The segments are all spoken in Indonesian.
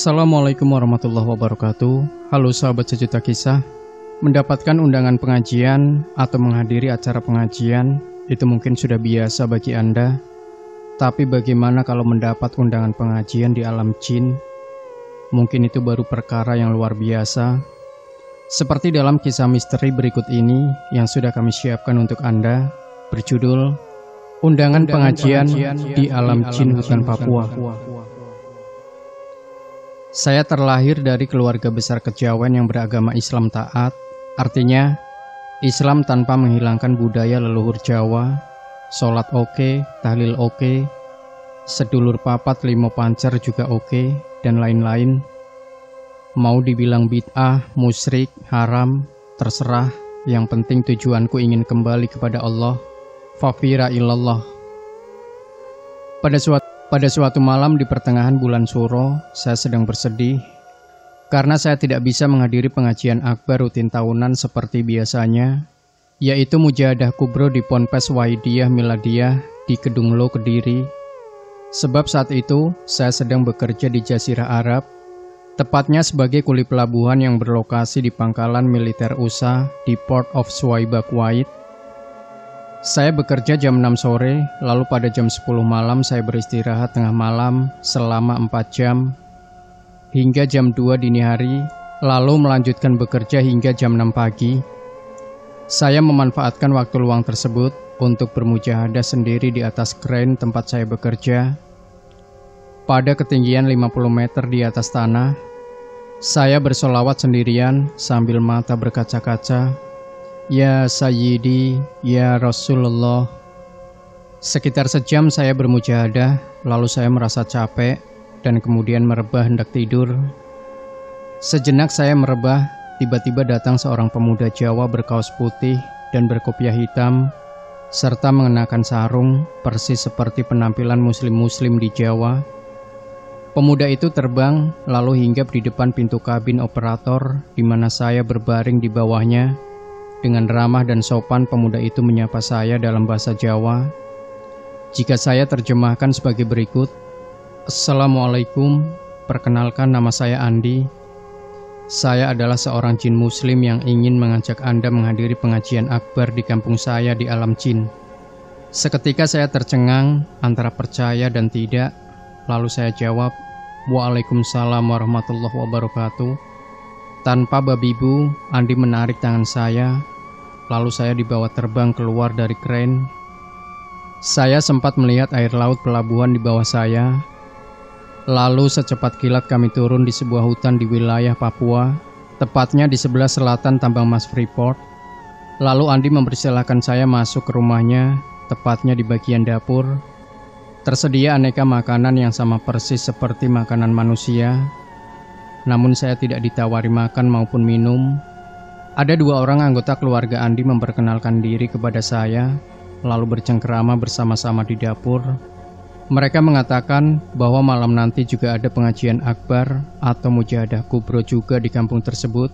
Assalamualaikum warahmatullahi wabarakatuh. Halo sahabat sejuta kisah. Mendapatkan undangan pengajian atau menghadiri acara pengajian itu mungkin sudah biasa bagi Anda. Tapi bagaimana kalau mendapat undangan pengajian di alam jin? Mungkin itu baru perkara yang luar biasa. Seperti dalam kisah misteri berikut ini yang sudah kami siapkan untuk Anda, berjudul Undangan Pengajian di Alam Jin Hutan Papua. Saya terlahir dari keluarga besar kejawen yang beragama Islam taat, artinya Islam tanpa menghilangkan budaya leluhur Jawa, sholat oke, tahlil oke, sedulur papat limo pancer juga oke, dan lain-lain. Mau dibilang bid'ah, musyrik, haram, terserah, yang penting tujuanku ingin kembali kepada Allah, fafira ilallah. Pada suatu malam di pertengahan bulan Suro, saya sedang bersedih karena saya tidak bisa menghadiri pengajian akbar rutin tahunan seperti biasanya, yaitu Mujahadah Kubro di Ponpes Wahidiyah Miladiyah di Kedunglo, Kediri. Sebab saat itu saya sedang bekerja di Jazirah Arab, tepatnya sebagai kuli pelabuhan yang berlokasi di pangkalan militer USA di Port of Suwaiba, Kuwait. Saya bekerja jam 6 sore, lalu pada jam 10 malam saya beristirahat tengah malam selama 4 jam, hingga jam 2 dini hari, lalu melanjutkan bekerja hingga jam 6 pagi. Saya memanfaatkan waktu luang tersebut untuk bermujahadah sendiri di atas kren tempat saya bekerja. Pada ketinggian 50 meter di atas tanah, saya bersolawat sendirian sambil mata berkaca-kaca. Ya Sayyidi, Ya Rasulullah. Sekitar sejam saya bermujahadah, lalu saya merasa capek dan kemudian merebah hendak tidur. Sejenak saya merebah, tiba-tiba datang seorang pemuda Jawa berkaos putih dan berkopiah hitam, serta mengenakan sarung, persis seperti penampilan muslim-muslim di Jawa. Pemuda itu terbang, lalu hinggap di depan pintu kabin operator, di mana saya berbaring di bawahnya. Dengan ramah dan sopan pemuda itu menyapa saya dalam bahasa Jawa. Jika saya terjemahkan sebagai berikut: Assalamualaikum, perkenalkan nama saya Andi. Saya adalah seorang jin muslim yang ingin mengajak Anda menghadiri pengajian akbar di kampung saya di alam jin. Seketika saya tercengang antara percaya dan tidak, lalu saya jawab, Waalaikumsalam warahmatullahi wabarakatuh. Tanpa babi bu, Andi menarik tangan saya, lalu saya dibawa terbang keluar dari kren. Saya sempat melihat air laut pelabuhan di bawah saya. Lalu secepat kilat kami turun di sebuah hutan di wilayah Papua, tepatnya di sebelah selatan tambang emas Freeport. Lalu Andi mempersilahkan saya masuk ke rumahnya, tepatnya di bagian dapur. Tersedia aneka makanan yang sama persis seperti makanan manusia. Namun saya tidak ditawari makan maupun minum. Ada 2 orang anggota keluarga Andi memperkenalkan diri kepada saya, lalu bercengkerama bersama-sama di dapur. Mereka mengatakan bahwa malam nanti juga ada pengajian akbar atau mujahadah kubro juga di kampung tersebut.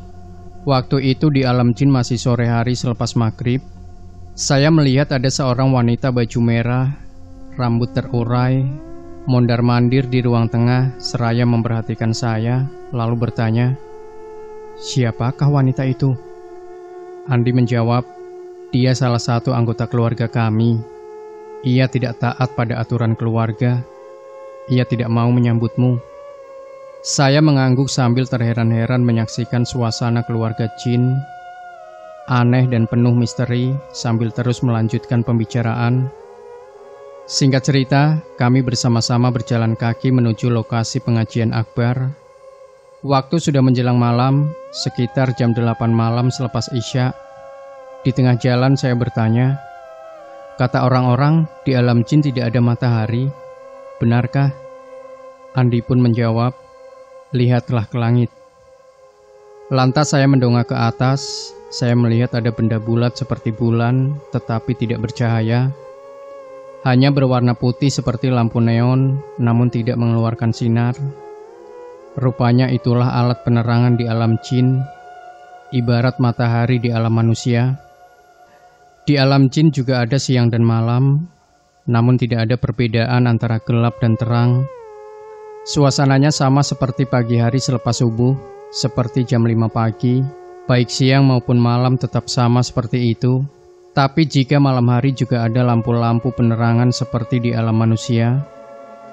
Waktu itu di alam jin masih sore hari selepas maghrib. Saya melihat ada seorang wanita baju merah, rambut terurai, mondar-mandir di ruang tengah seraya memperhatikan saya, lalu bertanya, "Siapakah wanita itu?" Andi menjawab, "Dia salah satu anggota keluarga kami. Ia tidak taat pada aturan keluarga. Ia tidak mau menyambutmu." Saya mengangguk sambil terheran-heran menyaksikan suasana keluarga jin, aneh dan penuh misteri, sambil terus melanjutkan pembicaraan. Singkat cerita, kami bersama-sama berjalan kaki menuju lokasi pengajian akbar. Waktu sudah menjelang malam, sekitar jam 8 malam selepas Isya. Di tengah jalan saya bertanya, "Kata orang-orang di alam jin tidak ada matahari, benarkah?" Andi pun menjawab, "Lihatlah ke langit." Lantas saya mendongak ke atas. Saya melihat ada benda bulat seperti bulan, tetapi tidak bercahaya. Hanya berwarna putih seperti lampu neon, namun tidak mengeluarkan sinar. Rupanya itulah alat penerangan di alam jin, ibarat matahari di alam manusia. Di alam jin juga ada siang dan malam, namun tidak ada perbedaan antara gelap dan terang. Suasananya sama seperti pagi hari selepas subuh, seperti jam 5 pagi, baik siang maupun malam tetap sama seperti itu. Tapi jika malam hari juga ada lampu-lampu penerangan seperti di alam manusia.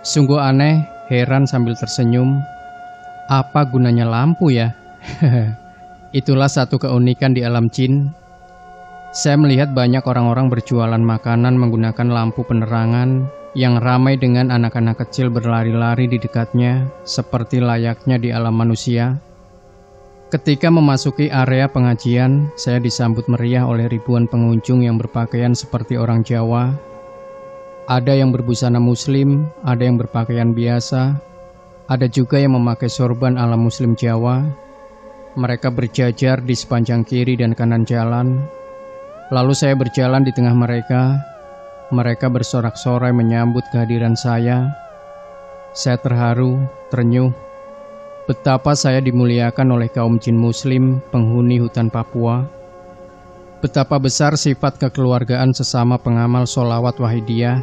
Sungguh aneh, heran sambil tersenyum. Apa gunanya lampu ya? Itulah satu keunikan di alam jin. Saya melihat banyak orang-orang berjualan makanan menggunakan lampu penerangan yang ramai dengan anak-anak kecil berlari-lari di dekatnya, seperti layaknya di alam manusia. Ketika memasuki area pengajian, saya disambut meriah oleh ribuan pengunjung yang berpakaian seperti orang Jawa. Ada yang berbusana muslim, ada yang berpakaian biasa, ada juga yang memakai sorban ala muslim Jawa. Mereka berjajar di sepanjang kiri dan kanan jalan. Lalu saya berjalan di tengah mereka. Mereka bersorak-sorai menyambut kehadiran saya. Saya terharu, terenyuh. Betapa saya dimuliakan oleh kaum jin muslim penghuni hutan Papua. Betapa besar sifat kekeluargaan sesama pengamal sholawat wahidiyah.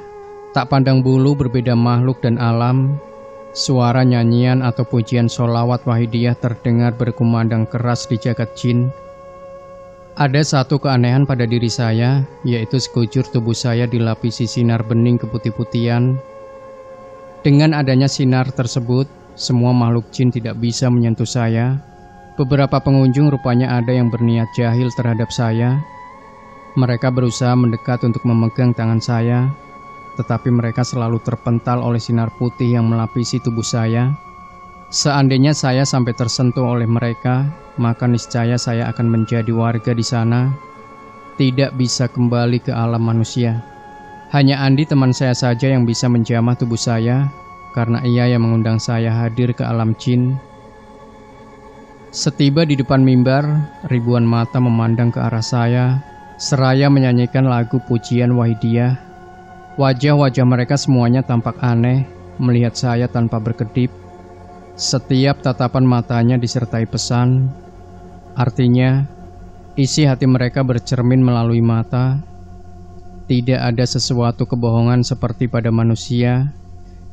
Tak pandang bulu berbeda makhluk dan alam. Suara nyanyian atau pujian sholawat wahidiyah terdengar berkumandang keras di jagat jin. Ada satu keanehan pada diri saya, yaitu sekujur tubuh saya dilapisi sinar bening keputih-putihan. Dengan adanya sinar tersebut, semua makhluk jin tidak bisa menyentuh saya. Beberapa pengunjung rupanya ada yang berniat jahil terhadap saya. Mereka berusaha mendekat untuk memegang tangan saya, tetapi mereka selalu terpental oleh sinar putih yang melapisi tubuh saya. Seandainya saya sampai tersentuh oleh mereka, maka niscaya saya akan menjadi warga di sana, tidak bisa kembali ke alam manusia. Hanya Andi teman saya saja yang bisa menjamah tubuh saya, karena ia yang mengundang saya hadir ke alam jin. Setiba di depan mimbar, ribuan mata memandang ke arah saya, seraya menyanyikan lagu pujian wahidiyah. Wajah-wajah mereka semuanya tampak aneh, melihat saya tanpa berkedip. Setiap tatapan matanya disertai pesan. Artinya, isi hati mereka bercermin melalui mata. Tidak ada sesuatu kebohongan seperti pada manusia,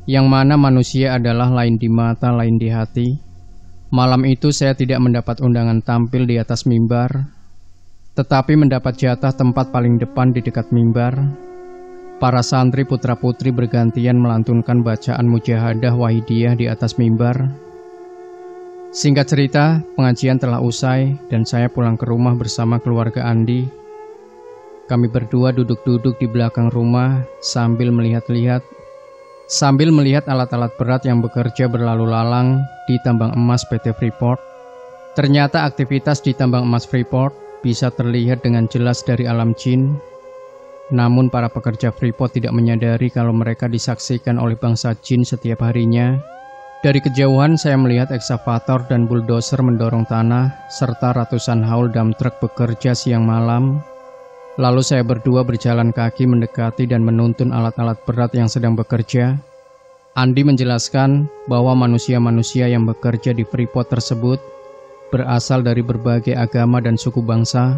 yang mana manusia adalah lain di mata, lain di hati. Malam itu saya tidak mendapat undangan tampil di atas mimbar, tetapi mendapat jatah tempat paling depan di dekat mimbar. Para santri putra-putri bergantian melantunkan bacaan mujahadah wahidiyah di atas mimbar. Singkat cerita, pengajian telah usai dan saya pulang ke rumah bersama keluarga Andi. Kami berdua duduk-duduk di belakang rumah sambil melihat alat-alat berat yang bekerja berlalu lalang di tambang emas PT Freeport. Ternyata aktivitas di tambang emas Freeport bisa terlihat dengan jelas dari alam jin. Namun para pekerja Freeport tidak menyadari kalau mereka disaksikan oleh bangsa jin setiap harinya. Dari kejauhan saya melihat eksavator dan bulldozer mendorong tanah, serta ratusan haul dump truck bekerja siang malam. Lalu saya berdua berjalan kaki mendekati dan menuntun alat-alat berat yang sedang bekerja. Andi menjelaskan bahwa manusia-manusia yang bekerja di Freeport tersebut berasal dari berbagai agama dan suku bangsa.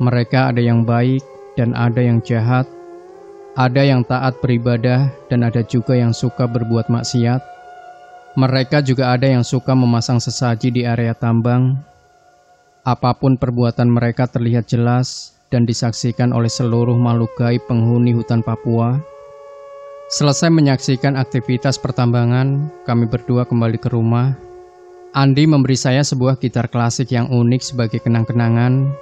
Mereka ada yang baik dan ada yang jahat, ada yang taat beribadah dan ada juga yang suka berbuat maksiat. Mereka juga ada yang suka memasang sesaji di area tambang. Apapun perbuatan mereka terlihat jelas dan disaksikan oleh seluruh makhluk gaib penghuni hutan Papua. Selesai menyaksikan aktivitas pertambangan, kami berdua kembali ke rumah. Andi memberi saya sebuah gitar klasik yang unik sebagai kenang-kenangan.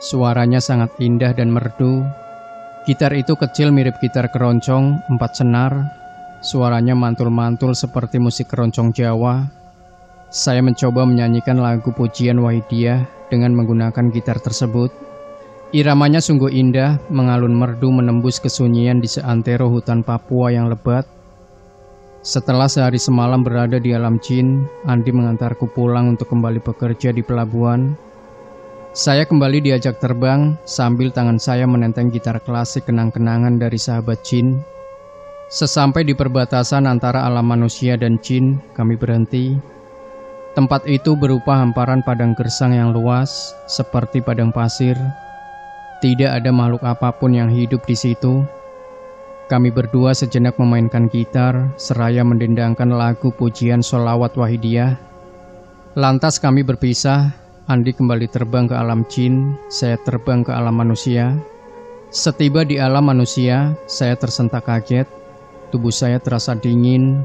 Suaranya sangat indah dan merdu. Gitar itu kecil mirip gitar keroncong 4 senar. Suaranya mantul-mantul seperti musik keroncong Jawa. Saya mencoba menyanyikan lagu pujian wahidiyah dengan menggunakan gitar tersebut. Iramanya sungguh indah, mengalun merdu menembus kesunyian di seantero hutan Papua yang lebat. Setelah sehari semalam berada di alam jin, Andi mengantarku pulang untuk kembali bekerja di pelabuhan. Saya kembali diajak terbang sambil tangan saya menenteng gitar klasik kenang-kenangan dari sahabat jin. Sesampai di perbatasan antara alam manusia dan jin, kami berhenti. Tempat itu berupa hamparan padang gersang yang luas, seperti padang pasir. Tidak ada makhluk apapun yang hidup di situ. Kami berdua sejenak memainkan gitar, seraya mendendangkan lagu pujian sholawat Wahidiyah. Lantas kami berpisah, Andi kembali terbang ke alam jin, saya terbang ke alam manusia. Setiba di alam manusia, saya tersentak kaget, tubuh saya terasa dingin.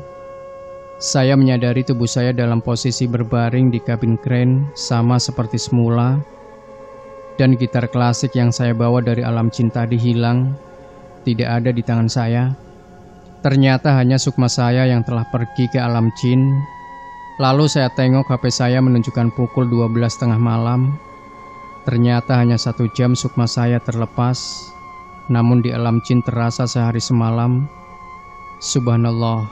Saya menyadari tubuh saya dalam posisi berbaring di kabin kren, sama seperti semula. Dan gitar klasik yang saya bawa dari alam jin tadi hilang, tidak ada di tangan saya. Ternyata hanya sukma saya yang telah pergi ke alam jin. Lalu saya tengok HP saya menunjukkan pukul 12.30 malam. Ternyata hanya 1 jam sukma saya terlepas, namun di alam jin terasa sehari semalam. Subhanallah.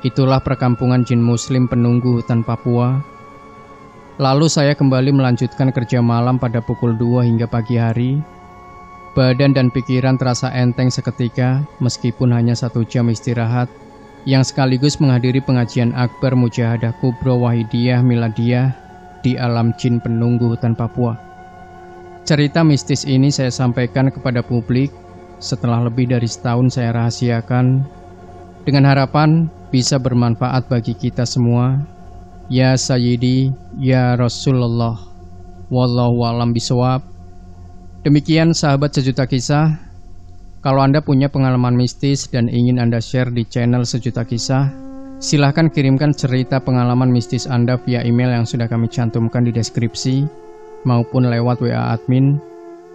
Itulah perkampungan jin muslim penunggu hutan Papua. Lalu saya kembali melanjutkan kerja malam pada pukul 2 hingga pagi hari. Badan dan pikiran terasa enteng seketika, meskipun hanya 1 jam istirahat, yang sekaligus menghadiri pengajian akbar Mujahadah Kubro Wahidiyah Miladiyah di alam jin penunggu hutan Papua. Cerita mistis ini saya sampaikan kepada publik setelah lebih dari setahun saya rahasiakan, dengan harapan bisa bermanfaat bagi kita semua. Ya Sayyidi, Ya Rasulullah, wallahu a'lam bishawab. Demikian sahabat Sejuta Kisah. Kalau Anda punya pengalaman mistis dan ingin Anda share di channel Sejuta Kisah, silahkan kirimkan cerita pengalaman mistis Anda via email yang sudah kami cantumkan di deskripsi, maupun lewat WA admin.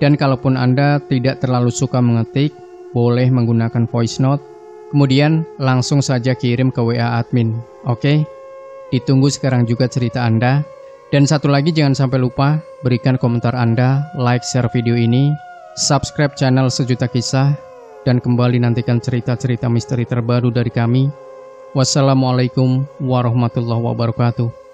Dan kalaupun Anda tidak terlalu suka mengetik, boleh menggunakan voice note, kemudian langsung saja kirim ke WA admin. Oke? Ditunggu sekarang juga cerita Anda. Dan satu lagi, jangan sampai lupa berikan komentar Anda, like, share video ini, subscribe channel Sejuta Kisah, dan kembali nantikan cerita-cerita misteri terbaru dari kami. Wassalamualaikum warahmatullahi wabarakatuh.